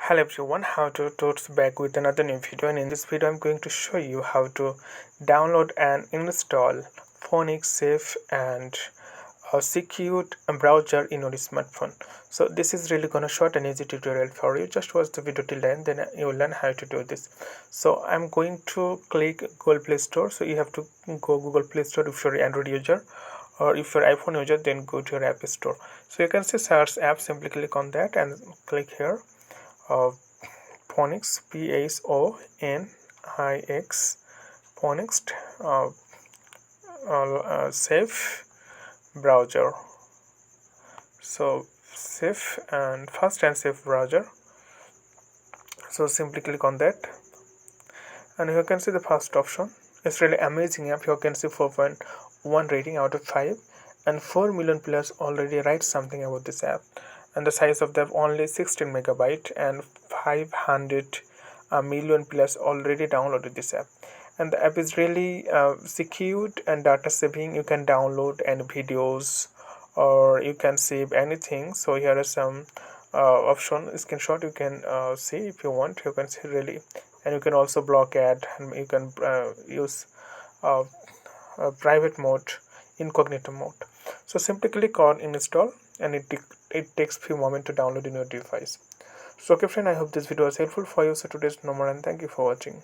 Hello everyone, how to totes back with another new video, and in this video I'm going to show you how to download and install Phoenix Safe and a secure browser in your smartphone. So this is really gonna short and easy tutorial for you. Just watch the video till the end, then you will learn how to do this. So I'm going to click Google Play Store. So you have to go Google Play Store if you're an Android user, or if you're iPhone user then go to your App Store. So you can see search app, simply click on that and click here. Phoenix, P-H-O-N-I-X, Phoenix, safe browser. So safe and fast and safe browser. So simply click on that, and you can see the first option. It's really amazing app. You can see 4.1 rating out of 5, and 4 million plus already write something about this app. And the size of the app only 16 megabyte, and 500 million plus already downloaded this app. And the app is really secured and data saving. You can download any videos or you can save anything. So here are some option screenshot you can see if you want. You can see really, and you can also block ad, and you can use uh, private mode, incognito mode. So simply click on install, and it takes few moments to download in your device. So okay friend, I hope this video was helpful for you. So today's no more, and thank you for watching.